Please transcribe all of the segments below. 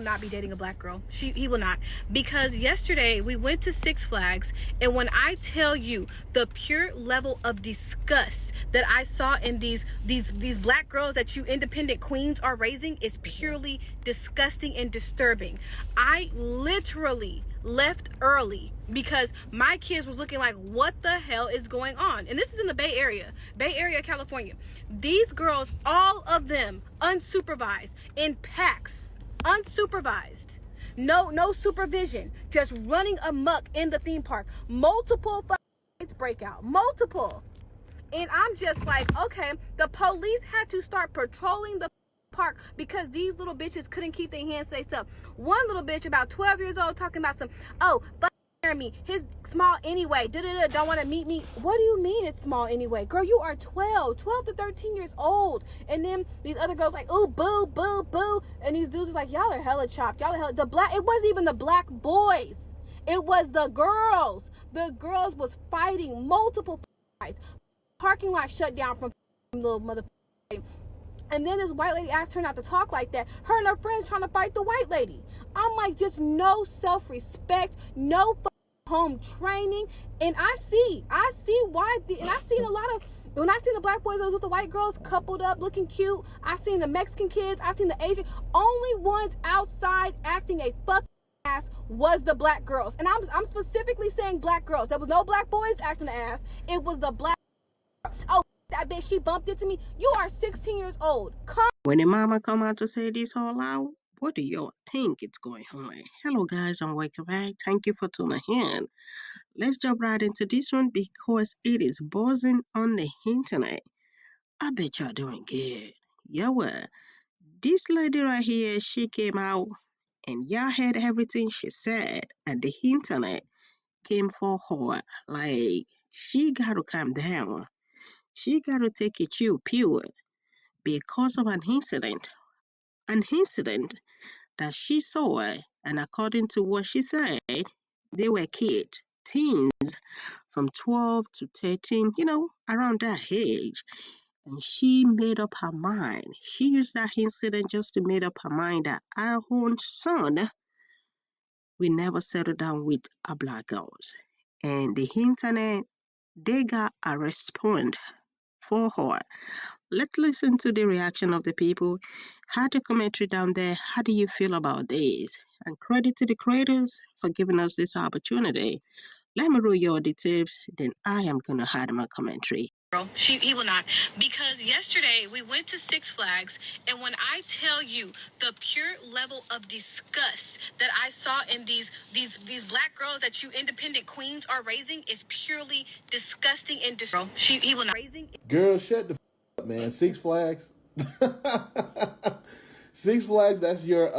not be dating a black girl. He will not. Because yesterday we went to Six Flags, and when I tell you the pure level of disgust that I saw in these black girls that you independent queens are raising is purely disgusting and disturbing. I literally left early because my kids was looking like, what the hell is going on? And this is in the Bay Area, California. These girls, all of them unsupervised, in packs, unsupervised, no supervision, just running amok in the theme park. Multiple fights break out, multiple. And I'm just like, okay, the police had to start patrolling the park because these little bitches couldn't keep their hands to themselves. One little bitch about 12 years old talking about some, oh, fuck me, his small anyway, don't want to meet me. What do you mean it's small anyway? Girl, you are 12 to 13 years old. And then these other girls like, ooh, boo, boo, boo. And these dudes are like, y'all are hella chopped. Y'all are hella, it wasn't even the black boys. It was the girls. The girls was fighting multiple fights. Parking lot shut down from little mother. And then this white lady asked her not to talk like that. Her and her friends trying to fight the white lady. I'm like, just no self-respect, no home training. And I see why. And I seen a lot of, when I seen the black boys with the white girls coupled up, looking cute. I seen the Mexican kids. I seen the Asian. Only ones outside acting a fuck ass was the black girls. And I'm specifically saying black girls. There was no black boys acting the ass. It was the black. Oh, that bitch, she bumped into me. You are 16 years old. When the mama come out to say this all out, what do y'all think it's going on? Hello guys, I'm welcome back. Thank you for tuning in. Let's jump right into this one because it is buzzing on the internet. I bet y'all doing good. Yeah, well, this lady right here, she came out and y'all heard everything she said, and the internet came for her. Like, she gotta calm down. She gotta take it chill, pure, because of an incident that she saw, and according to what she said, they were kids, teens from 12 to 13, around that age. And she made up her mind. She used that incident just to make up her mind that our own son will never settle down with a black girls. And the internet, they got a response for her. Let's listen to the reaction of the people. Had a commentary down there. How do you feel about this? And credit to the creators for giving us this opportunity. Let me read your details, then I am gonna add my commentary. He will not. Because yesterday we went to Six Flags, and when I tell you the pure level of disgust that I saw in these black girls that you independent queens are raising is purely disgusting and he will not raising. Girl, shut the up, man. Six Flags. Six Flags, that's your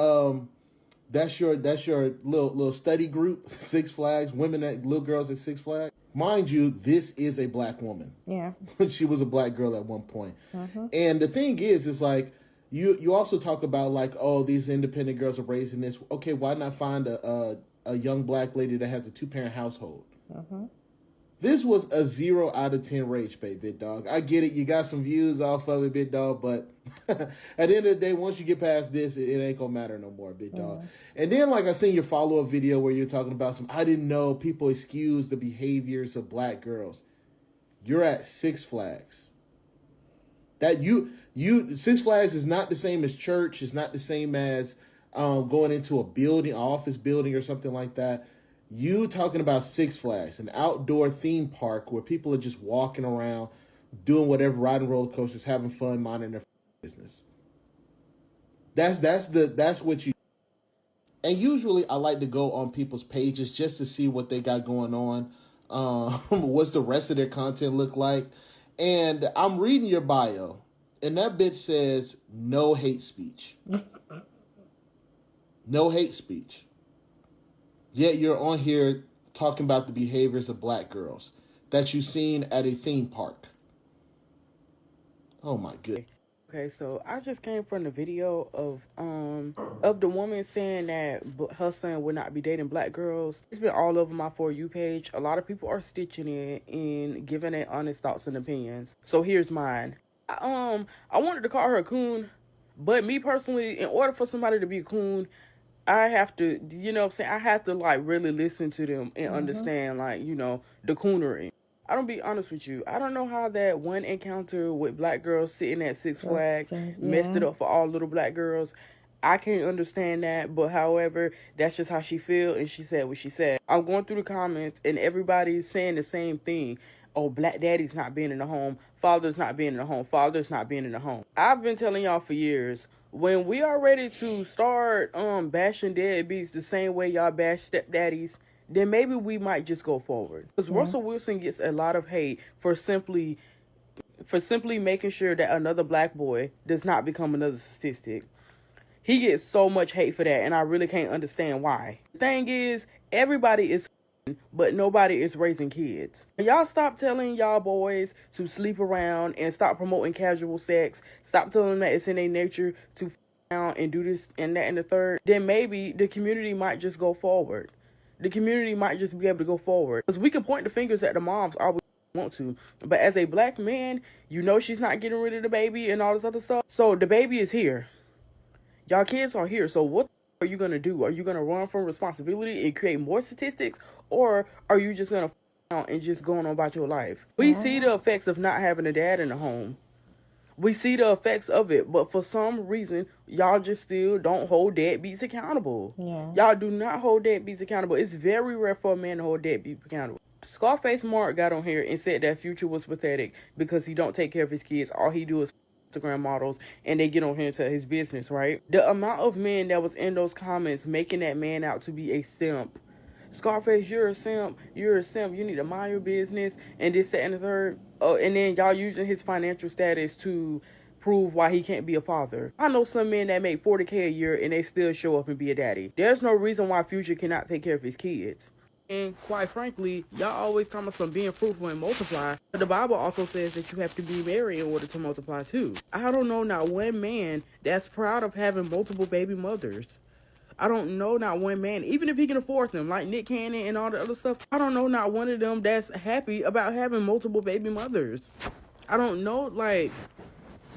little study group. Six Flags, little girls at Six Flags. Mind you, this is a black woman. Yeah. She was a black girl at one point. And the thing is like, you also talk about like, oh, these independent girls are raising this. Okay, why not find a young black lady that has a 2-parent household? This was a 0 out of 10 rage bait, big dog. I get it. You got some views off of it, big dog. But at the end of the day, once you get past this, it ain't going to matter no more, big dog. And then, like, I seen your follow-up video where you're talking about I didn't know people excuse the behaviors of black girls. You're at Six Flags. Six Flags is not the same as church. It's not the same as going into a building, office building or something like that. You talking about Six Flags, an outdoor theme park where people are just walking around, doing whatever, riding roller coasters, having fun, minding their business. That's what you. And usually, I like to go on people's pages just to see what they got going on. What's the rest of their content look like? And I'm reading your bio, and that bitch says no hate speech. No hate speech. Yet you're on here talking about the behaviors of black girls that you've seen at a theme park. Oh my goodness. Okay, so I just came from the video of the woman saying that her son would not be dating black girls. It's been all over my For You page. A lot of people are stitching it and giving their honest thoughts and opinions. So here's mine. I wanted to call her a coon, but me personally, in order for somebody to be a coon, I have to, you know what I'm saying? I have to like really listen to them and understand, like, you know, the coonery. I don't be honest with you. I don't know how that one encounter with black girls sitting at Six Flags messed it up for all little black girls. I can't understand that, but however, that's just how she feel, and she said what she said. I'm going through the comments, and everybody's saying the same thing. Oh, black daddy's not being in the home. Father's not being in the home. Father's not being in the home. I've been telling y'all for years, when we are ready to start bashing deadbeats the same way y'all bash stepdaddies, then maybe we might just go forward. Because Russell Wilson gets a lot of hate for simply making sure that another black boy does not become another statistic. He gets so much hate for that, and I really can't understand why. The thing is, everybody is but nobody is raising kids. Y'all stop telling y'all boys to sleep around and stop promoting casual sex. Stop telling them that it's in their nature to around and do this and that and the third. Then maybe the community might just go forward. The community might just be able to go forward. Because we can point the fingers at the moms all we want to. But as a black man, you know she's not getting rid of the baby and all this other stuff. So the baby is here. Y'all kids are here. So what are you going to do? Are you going to run from responsibility and create more statistics? Or are you just going to out and just going on about your life? We see the effects of not having a dad in the home. We see the effects of it. But for some reason, y'all just still don't hold deadbeats accountable. Y'all do not hold deadbeats accountable. It's very rare for a man to hold deadbeats accountable. Scarface Mark got on here and said that Future was pathetic because he don't take care of his kids. All he do is Instagram models, and they get on here into his business, right? The amount of men that was in those comments making that man out to be a simp. Scarface, you're a simp. You're a simp. You need to mind your business, and this, that, and the third. And then y'all using his financial status to prove why he can't be a father. I know some men that make $40K a year and they still show up and be a daddy. There's no reason why Future cannot take care of his kids. And quite frankly, y'all always talking about some being fruitful and multiply. But the Bible also says that you have to be married in order to multiply too. I don't know not one man that's proud of having multiple baby mothers. I don't know not one man, even if he can afford them, like Nick Cannon and all the other stuff. I don't know not one of them that's happy about having multiple baby mothers. I don't know, like,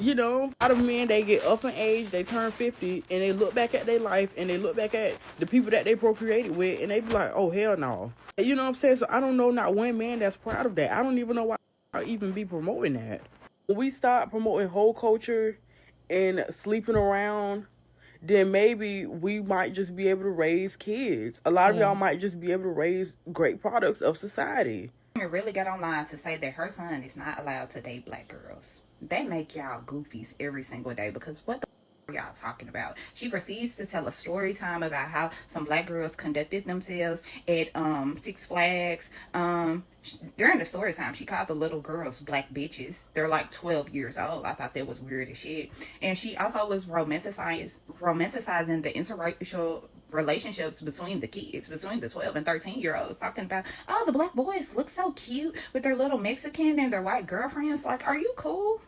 you know, a lot of men, they get up in age, they turn 50, and they look back at their life, and they look back at the people that they procreated with, and they be like, oh, hell no. You know what I'm saying? So I don't know not one man that's proud of that. I don't even know why I even be promoting that. When we start promoting whole culture and sleeping around, then maybe we might just be able to raise kids. A lot of y'all might just be able to raise great products of society. It really got online to say that her son is not allowed to date black girls. They make y'all goofies every single day, because what the are y'all talking about? She proceeds to tell a story time about how some black girls conducted themselves at Six Flags. During the story time, she called the little girls black bitches. They're like 12 years old. I thought that was weird as shit. And she also was romanticizing the interracial relationships between the kids, between the 12 and 13-year-olds, talking about, oh, the black boys look so cute with their little Mexican and their white girlfriends. Like, are you cool?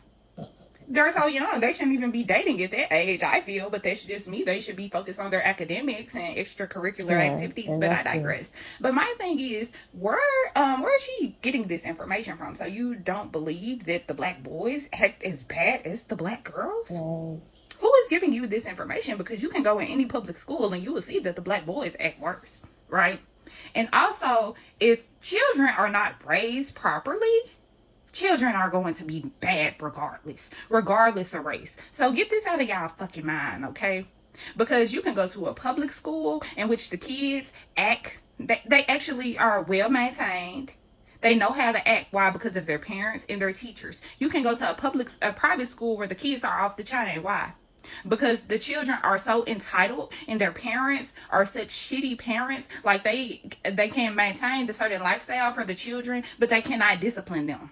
They're so young. They shouldn't even be dating at that age, I feel. But that's just me. They should be focused on their academics and extracurricular activities. But I digress. But my thing is, where is she getting this information from? So you don't believe that the black boys act as bad as the black girls? Who is giving you this information? Because you can go in any public school and you will see that the black boys act worse, right? And also, if children are not raised properly, children are going to be bad regardless of race. So get this out of y'all fucking mind, okay? Because you can go to a public school in which the kids act, they actually are well maintained. They know how to act. Why? Because of their parents and their teachers. You can go to a private school where the kids are off the chain. Why? Because the children are so entitled and their parents are such shitty parents. Like they can maintain the certain lifestyle for the children, but they cannot discipline them.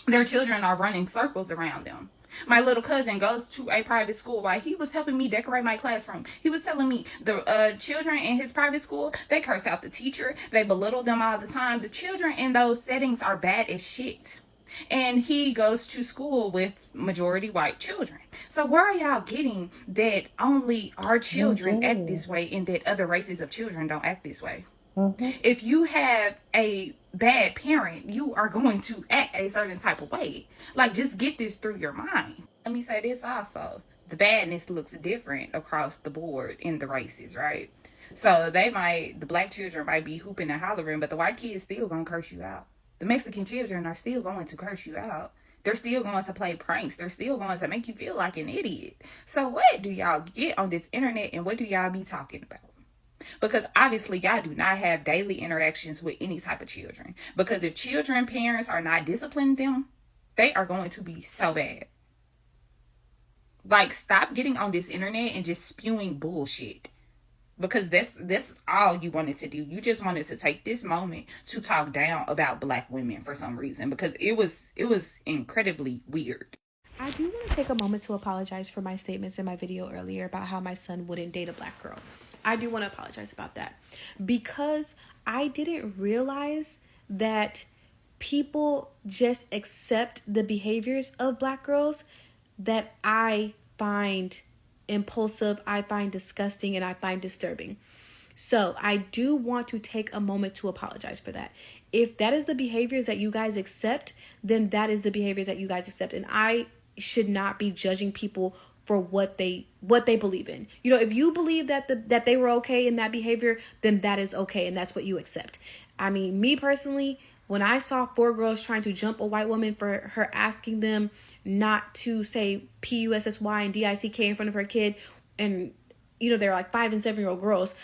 Their children are running circles around them. My little cousin goes to a private school. While he was helping me decorate my classroom, he was telling me the children in his private school, they curse out the teacher. They belittle them all the time. The children in those settings are bad as shit. And he goes to school with majority white children. So where are y'all getting that only our children act this way and that other races of children don't act this way? If you have a bad parent, you are going to act a certain type of way. Like, just get this through your mind. Let me say this also. the badness looks different across the board in the races, right? So the black children might be hooping and hollering, but the white kids still gonna curse you out. The Mexican children are still going to curse you out. They're still going to play pranks. They're still going to make you feel like an idiot. So what do y'all get on this internet and what do y'all be talking about? Because obviously y'all do not have daily interactions with any type of children. Because if children parents are not disciplining them, they are going to be so bad. Like, stop getting on this internet and just spewing bullshit. Because this is all you wanted to do. You just wanted to take this moment to talk down about black women for some reason. Because it was incredibly weird. I do want to take a moment to apologize for my statements in my video earlier about how my son wouldn't date a black girl. I do want to apologize about that because I didn't realize that people just accept the behaviors of black girls that I find impulsive, I find disgusting, and I find disturbing. So I do want to take a moment to apologize for that. If that is the behaviors that you guys accept, then that is the behavior that you guys accept. And I should not be judging people for what they believe in. You know, if you believe that they were okay in that behavior, then that is okay and that's what you accept. I mean, me personally, when I saw 4 girls trying to jump a white woman for her asking them not to say P-U-S-S-Y and D-I-C-K in front of her kid, and you know, they're like 5 and 7-year-old girls,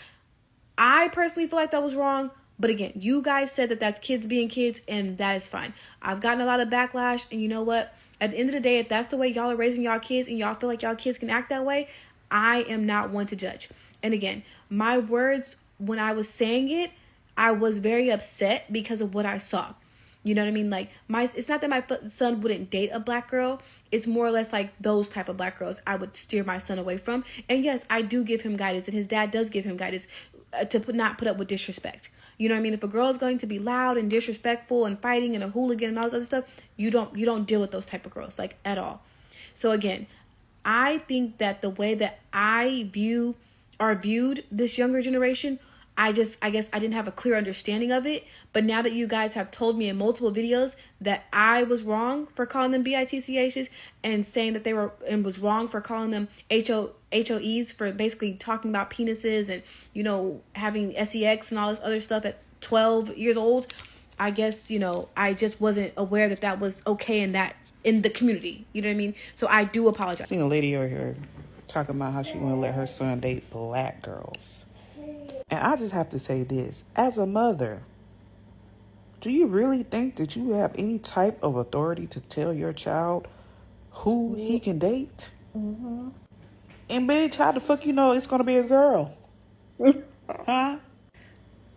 I personally feel like that was wrong. But again, you guys said that that's kids being kids, and that is fine. I've gotten a lot of backlash, and you know what? At the end of the day, if that's the way y'all are raising y'all kids and y'all feel like y'all kids can act that way, I am not one to judge. And again, my words, when I was saying it, I was very upset because of what I saw. You know what I mean? Like, it's not that my son wouldn't date a black girl. It's more or less like those type of black girls I would steer my son away from. And yes, I do give him guidance, and his dad does give him guidance to not put up with disrespect. You know what I mean? If a girl is going to be loud and disrespectful and fighting and a hooligan and all this other stuff, you don't deal with those type of girls, like, at all. So again, I think that the way that I viewed this younger generation, I guess I didn't have a clear understanding of it. But now that you guys have told me in multiple videos that I was wrong for calling them BITCHs and saying that they were, and was wrong for calling them HOEs for basically talking about penises and, you know, having sex and all this other stuff at 12 years old, I guess, you know, I just wasn't aware that that was okay in the community. You know what I mean? So I do apologize. I seen a lady over here talking about how she want to let her son date black girls. And I just have to say this. As a mother, do you really think that you have any type of authority to tell your child who he can date? Mm-hmm. And bitch, how the fuck you know it's going to be a girl? Huh?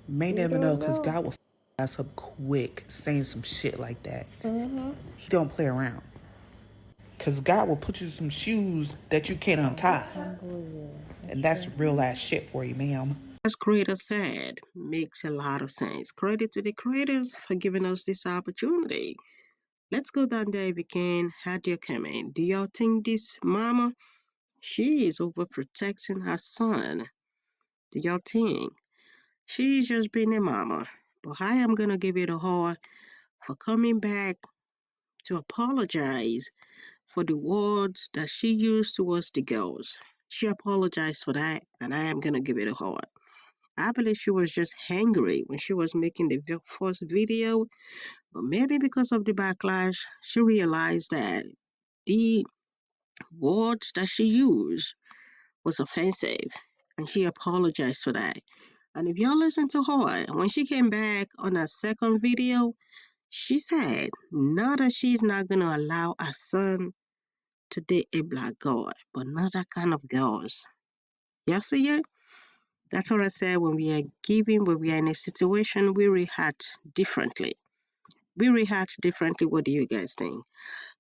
May never know, because God will ass up quick saying some shit like that. Mm-hmm. He don't play around. Because God will put you some shoes that you can't untie. And that's real ass shit for you, ma'am. As creator said, makes a lot of sense. Credit to the creators for giving us this opportunity. Let's go down there if you can. How do you come in? Do y'all think this mama, she is overprotecting her son? Do y'all think? She's just being a mama. But I am going to give it a her for coming back to apologize for the words that she used towards the girls. She apologized for that, and I am going to give it a her. I believe she was just angry when she was making the first video, but maybe because of the backlash, she realized that the words that she used was offensive, and she apologized for that. And if y'all listen to her, when she came back on her second video, she said, not that she's not going to allow her son to date a black girl, but not that kind of girls. Y'all see it? That's what I said. When we are in a situation, we react differently. What do you guys think?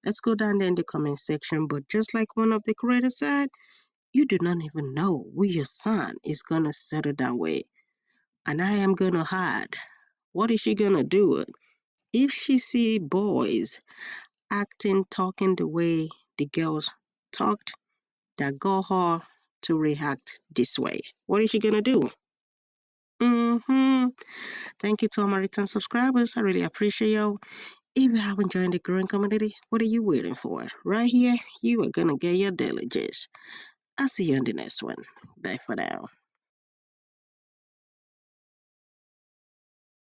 Let's go down there in the comment section. But just like one of the creators said, you do not even know who your son is going to settle down with. And I am going to hide. What is she going to do? If she see boys acting, talking the way the girls talked, that got her to react this way, what is she going to do? Thank you to all my return subscribers. I really appreciate you. If you haven't joined the growing community, what are you waiting for? Right here, you are gonna get your diligence. I'll see you on the next one. Bye for now.